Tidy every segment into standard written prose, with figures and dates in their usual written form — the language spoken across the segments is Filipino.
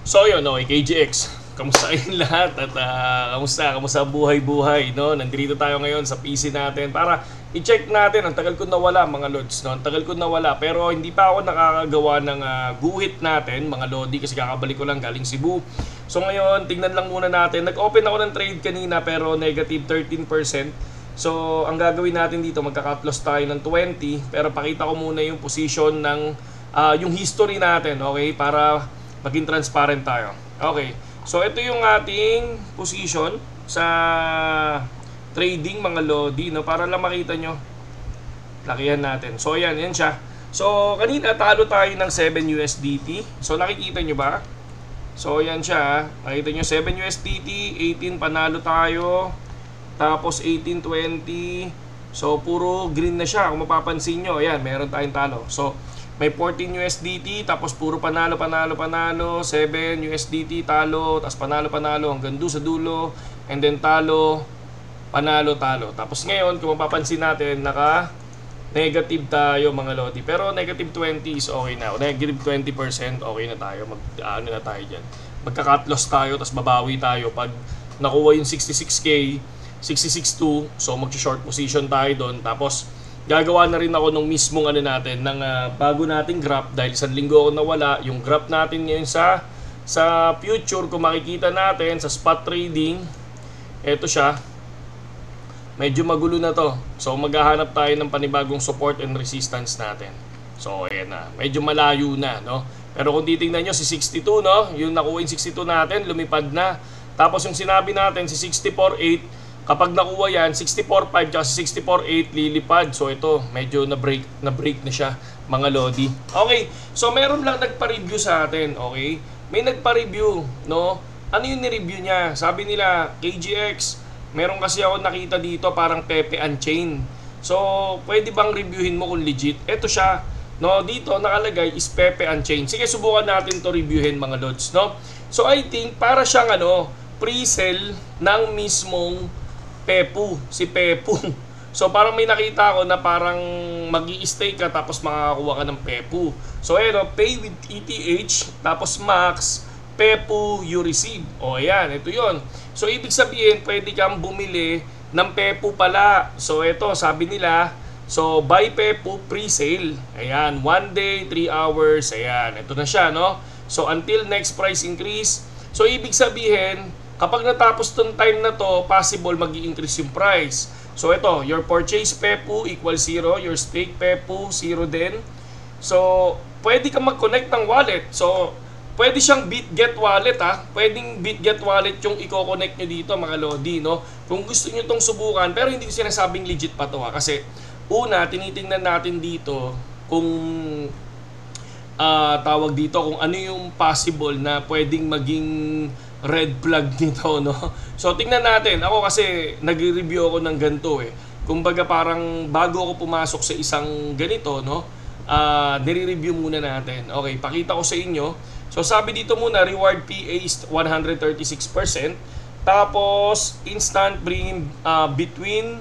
So yun, okay, KGX. Kamusta kayong lahat? At kamusta ang buhay-buhay, no? Nandito tayo ngayon sa PC natin para i-check natin. Ang tagal ko nawala, mga lods, no? Ang tagal ko nawala, pero hindi pa ako nakakagawa ng guhit natin, mga lodi, kasi kakabalik ko lang galing Cebu. So ngayon, tingnan lang muna natin. Nag-open ako ng trade kanina pero negative 13%. So ang gagawin natin dito, magka-cut loss tayo ng 20, pero pakita ko muna yung position ng yung history natin, okay? Para maging transparent tayo. Okay. So ito yung ating position sa trading, mga lodi, no, para lang makita nyo. Lakihan natin. So yan siya. So kanina talo tayo ng 7 USDT. So nakikita nyo ba? So yan siya. Nakita nyo 7 USDT, 18 panalo tayo. Tapos 18.20. So puro green na siya. Kung mapapansin nyo, ayan, meron tayong talo. So may 14 USDT, tapos puro panalo, 7 USDT, talo, tapos panalo, hanggang doon sa dulo, and then talo, panalo. Tapos ngayon, kung mapapansin natin, naka-negative tayo, mga lodi. Pero negative 20 is okay na. Negative 20%, okay na tayo. Ano na tayo dyan. Magka-cut loss tayo, tapos babawi tayo. Pag nakuha yung 66K, 66.2, so mag-short position tayo doon. Tapos gagawa na rin ako nung mismong ano natin ng bago nating graph, dahil isang linggo ako nawala. Yung graph natin ngayon sa future, kung makikita natin sa spot trading, eto siya, medyo magulo na to. So maghahanap tayo ng panibagong support and resistance natin. So ayan na, medyo malayo na, no? Pero kung titingnan nyo si 62, no, yung nakuha yung 62 natin, lumipad na. Tapos yung sinabi natin si 64.8, kapag nakuha yan, 64.5 at 64.8 lilipad. So ito, medyo na-break na siya, mga lodi. Okay, so meron lang nagpa-review sa atin, okay? May nagpa-review, no? Ano yung ni-review niya? Sabi nila, KGX, meron kasi ako nakita dito parang Pepe Unchained. So, pwede bang reviewin mo kung legit? Ito siya, no? Dito nakalagay is Pepe Unchained. Sige, subukan natin to reviewin, mga lods, no? So I think para siyang pre-sell ng mismong Pepu, si Pepu. So parang may nakita ako na parang magi-stake ka tapos makakakuha ka ng Pepu. So pay with ETH, tapos max, Pepu you receive. O ayan, ito yon. So ibig sabihin, pwede kang bumili ng Pepu pala. So ito, sabi nila, so buy Pepu pre-sale. Ayan, 1 day, 3 hours. Ayan, ito na siya, no? So until next price increase. So ibig sabihin, kapag natapos tong time na to, possible mag-i-increase yung price. So ito, your purchase Pepu equals 0, your stake Pepu 0 din. So pwede ka mag-connect ng wallet. So pwede siyang BitGet wallet, ha. Pwedeng BitGet wallet yung i-connect nyo dito, mga lodi, no? Kung gusto nyo tong subukan, pero hindi ko sinasabing legit pa to, ha. Kasi una, tinitingnan natin dito kung tawag dito, kung ano yung possible na pwedeng maging red flag nito, no? So tingnan natin. Ako kasi nagre-review ako ng ganito, eh. Kumbaga parang bago ako pumasok sa isang ganito, no? Nire-review muna natin. Okay, pakita ko sa inyo. So sabi dito muna, reward PA is 136%. Tapos instant bring between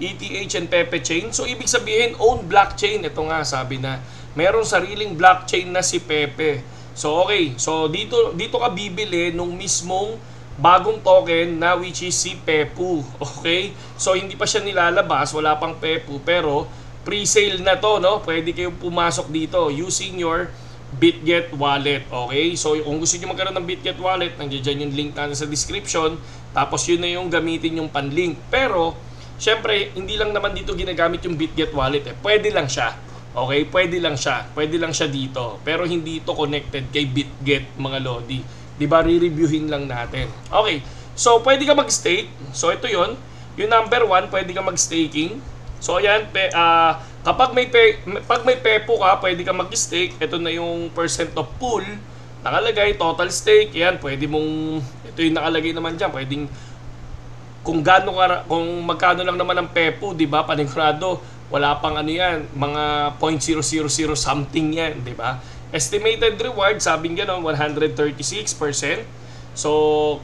ETH and Pepe chain. So ibig sabihin own blockchain. Ito nga, sabi na merong sariling blockchain na si Pepe. So okay, so dito ka bibili nung mismong bagong token na which is si Pepu. Okay? So hindi pa siya nilalabas, wala pang Pepu, pero pre-sale na to, no? Pwede kayong pumasok dito using your BitGet wallet. Okay? So kung gusto niyo magkaroon ng BitGet wallet, nandiyan yung link natin sa description. Tapos yun na yung gamitin yung panlink. Pero syempre, hindi lang naman dito ginagamit yung BitGet wallet, eh. Pwede lang siya. Okay, pwede lang siya dito. Pero hindi ito connected kay BitGet, mga lodi. 'Di ba, re-reviewin lang natin. Okay. So pwede ka mag-stake. So ito 'yon. Yung number 1, pwede ka mag-staking. So ayan, kapag may Pepu ka, pwede ka mag-stake. Ito na yung percent of pool. Nakalagay total stake. Yan, pwede mong ito yung nakalagay naman diyan. Pwedeng kung magkano lang naman ang Pepu, 'di ba? Panigurado wala pang yan, mga 0.000 something yan, di ba? Estimated reward, sabing gano'n, 136%. So,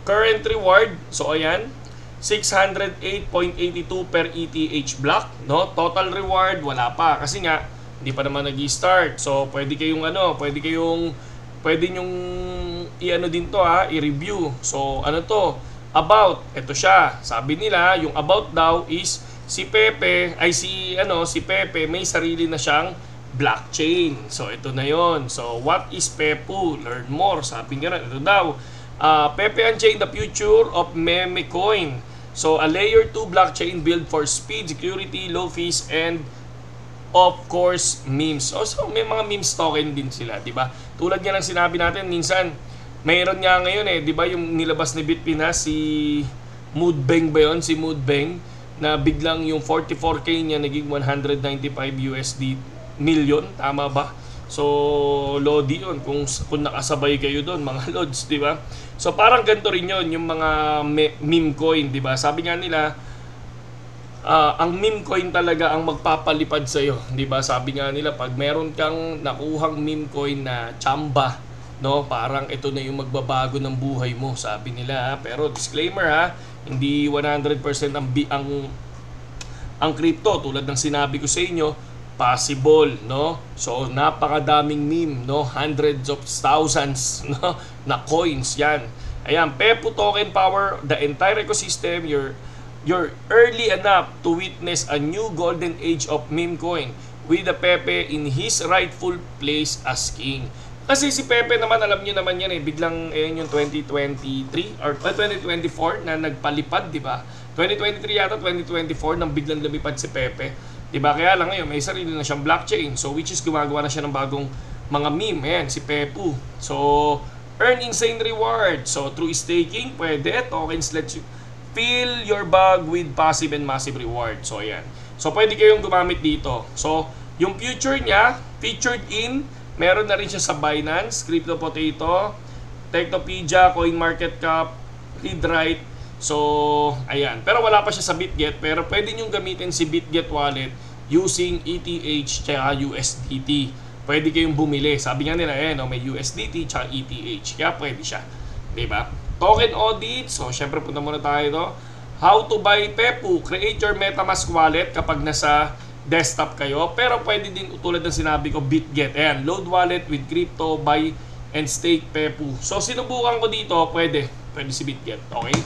current reward, so ayan, 608.82 per ETH block, no? Total reward, wala pa. Kasi nga, hindi pa naman nag-start. So, pwede nyong i-ano din to i-review. So ano to? About. Ito siya. Sabi nila, yung about daw is si Pepe si Pepe may sarili na siyang blockchain. So ito na yon. So what is Pepu? Learn more. Sabi nga ito daw. Pepe Unchained, the future of meme coin. So a layer 2 blockchain built for speed, security, low fees, and of course memes. So may mga memes token din sila, di ba? Tulad nga ng sinabi natin, minsan mayroon nga ngayon di ba yung nilabas ni Bitpin si Moodbang ba yun? Si Moodbang na biglang yung 44k niya naging 195 USD million, tama ba? So Lodi yun kung nakasabay kayo doon mga lods, di ba? So parang ganito rin yun yung mga meme coin, di ba? Sabi nga nila ang meme coin talaga ang magpapalipad sa iyo, 'di ba? Sabi nga nila pag meron kang nakuhang meme coin na chamba, no, parang ito na yung magbabago ng buhay mo, sabi nila. Pero disclaimer hindi 100% ang crypto tulad ng sinabi ko sa inyo, possible, no? So napakadaming meme, no? Hundreds of thousands, no, na coins 'yan. Ayan, Pepu token power the entire ecosystem. You're early enough to witness a new golden age of meme coin with the Pepe in his rightful place as king. Kasi si Pepe naman, alam niyo naman yan biglang yung 2023 or 2024 na nagpalipad, di ba? 2023 yata, 2024 nang biglang lumipad si Pepe. Di ba? Kaya lang ngayon may sarili na siyang blockchain. So which is gumagawa na siya ng bagong mga meme. Ayan, si Pepu. So earn insane reward. So through staking, pwede. Tokens let you fill your bag with passive and massive reward. So, ayan. So, pwede kayong gumamit dito. So, yung future niya, featured in, meron na rin siya sa Binance, Crypto Potato, Technopedia, CoinMarketCap, Readwrite. So, ayan. Pero wala pa siya sa BitGet. Pero pwede nyo gamitin si BitGet wallet using ETH tsaka USDT. Pwede kayong bumili. Sabi nga nila, may USDT tsaka ETH. Kaya pwede siya. Diba? Token audit. So, syempre punta muna tayo ito. How to buy Pepu. Create your MetaMask wallet kapag nasa desktop kayo. Pero pwede din, tulad ng sinabi ko, BitGet. Ayan, load wallet with crypto, buy and stake Pepu. So, sinubukan ko dito, pwede si BitGet. Okay?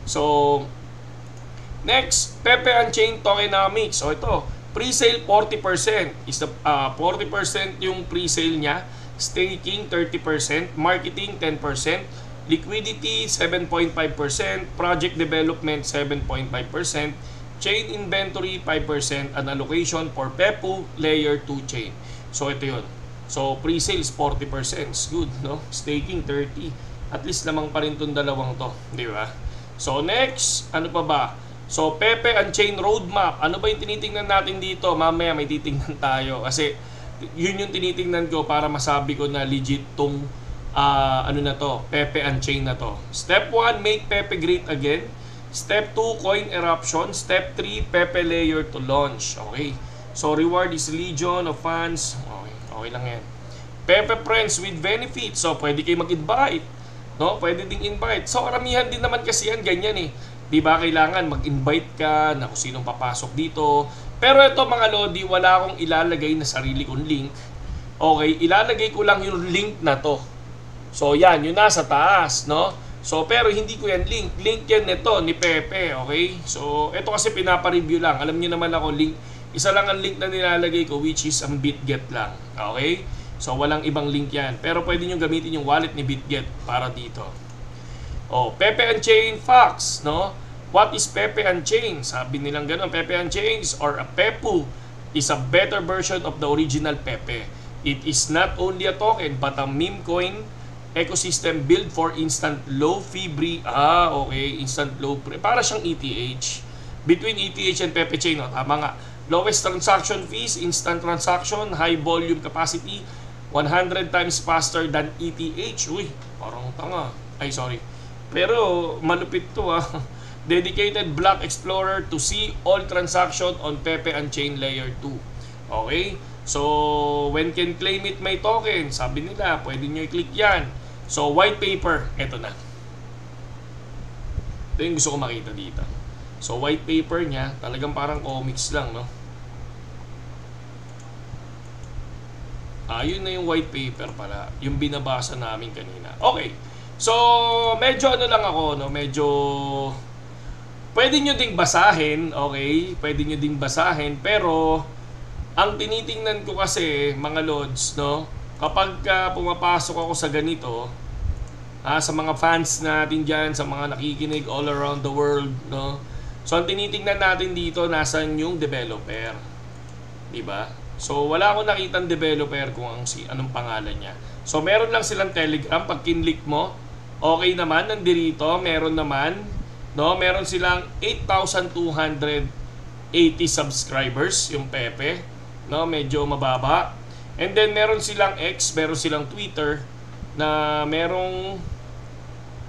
So, next, Pepe Unchained Tokenomics. So, ito, pre-sale 40%. Is the 40% yung pre-sale niya. Staking 30%, marketing 10%, liquidity 7.5%, project development 7.5%, chain inventory 5%, and allocation for Pepu layer 2 chain. So ito 'yon. So pre-sales 40%, good, no? Staking 30. At least lamang pa rin tong dalawang to, di ba? So next, ano pa ba? So Pepe Unchained roadmap. Ano ba yung tinitingnan natin dito? Mamaya may titingnan tayo kasi yun yung tinitingnan ko para masabi ko na legit tong Pepe Unchained na to. Step 1, make Pepe great again. Step 2, coin eruption. Step 3, Pepe layer to launch. Okay. So reward is legion of fans. Okay lang yan. Pepe friends with benefits. So pwede kayo mag-invite. No? Pwede ding invite. So karamihan din naman kasi yan, ganyan Di ba kailangan mag-invite ka na kung sinong papasok dito. Pero ito mga Lodi, wala akong ilalagay na sarili kong link. Okay, ilalagay ko lang yung link na to. So yan, yun nasa taas, no? So pero hindi ko yan link. Link yan nito ni Pepe, okay? So ito kasi pinapa-review lang. Alam niyo naman ako, link, isa lang ang link na nilalagay ko, which is ang BitGet lang. Okay? So walang ibang link yan. Pero pwede niyo gamitin yung wallet ni BitGet para dito. Pepe Unchained facts, no? What is Pepe Unchained? Sabi nilang gano'n, Pepe Unchained or a Pepu is a better version of the original Pepe. It is not only a token but a meme coin ecosystem built for instant low fee instant low fee. Para siyang ETH. Between ETH and Pepe Chain, tama nga. Lowest transaction fees, instant transaction, high volume capacity, 100 times faster than ETH. Uy, parang tanga. Ay, sorry. Pero malupit to Dedicated block explorer to see all transaction on Pepe Unchained layer 2. Okay? So, when can claim it may token? Sabi nila, pwede nyo i-click yan. So, white paper, eto na. Ito yung gusto ko makita dito. So, white paper niya, talagang parang comics lang, no? Yun na yung white paper pala. Yung binabasa namin kanina. Okay. So, medyo ano lang ako, no? Medyo pwede nyo ding basahin, okay? Pwede nyo ding basahin, pero ang tinitingnan ko kasi, mga lods, no? Kapag pumapasok ako sa ganito, sa mga fans natin dyan, sa mga nakikinig all around the world, no? So, ang tinitingnan natin dito, nasan yung developer. Diba? So, wala akong nakitang developer kung anong pangalan niya. So, meron lang silang Telegram. Pag kinlik mo, okay naman, nandirito, meron naman, no? Meron silang 8,280 subscribers, yung Pepe, no? Medyo mababa. And then, meron silang X, meron silang Twitter, na merong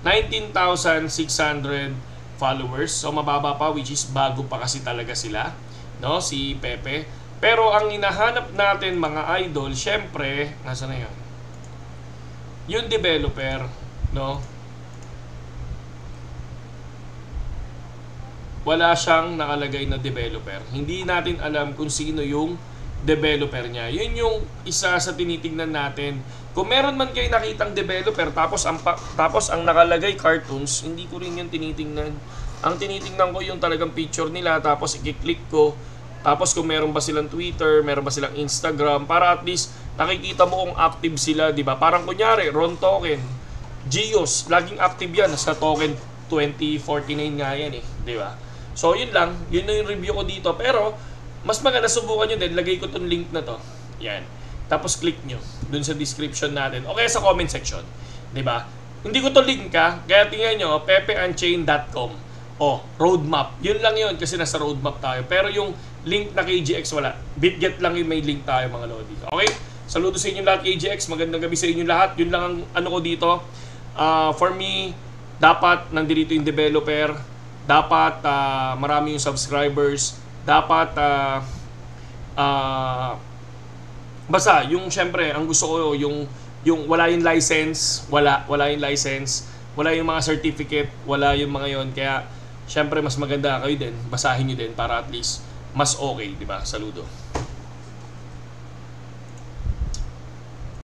19,600 followers. So, mababa pa, which is bago pa kasi talaga sila, no? Si Pepe. Pero ang hinahanap natin mga idol, syempre, nasa na yun? Yung developer, no? Wala siyang nakalagay na developer. Hindi natin alam kung sino yung developer niya. Yun yung isa sa tinitingnan natin. Kung meron man kayo nakitang developer tapos ang nakalagay cartoons, hindi ko rin yung tinitingnan. Ang tinitingnan ko yung talagang picture nila, tapos i-click ko. Tapos kung meron ba silang Twitter, meron ba silang Instagram, para at least nakikita mo kung active sila, di ba? Parang kunyari, Ron Token, Geos, laging active yan. Sa token 2049 nga yan eh, di ba? So yun lang, yun na yung review ko dito. Pero mas maganda, subukan nyo din, lagay ko tong link na to. Yan. Tapos click nyo dun sa description natin. O kaya sa comment section, di ba? Hindi ko to link kaya tingnan nyo, pepeunchained.com. O, roadmap. Yun lang yun kasi nasa roadmap tayo. Pero yung link na KGX wala. Bitget lang yung may link tayo mga lodi. Okay? Saludo sa inyo lahat KGX. Magandang gabi sa inyo lahat. Yun lang ang ano ko dito. For me, dapat nandito yung developer. Dapat marami yung subscribers. Dapat basta yung syempre ang gusto ko yung wala yung license, wala yung license, wala yung mga certificate, wala yung mga yon. Kaya syempre mas maganda kayo din, basahin niyo din para at least mas okay, di ba? Saludo.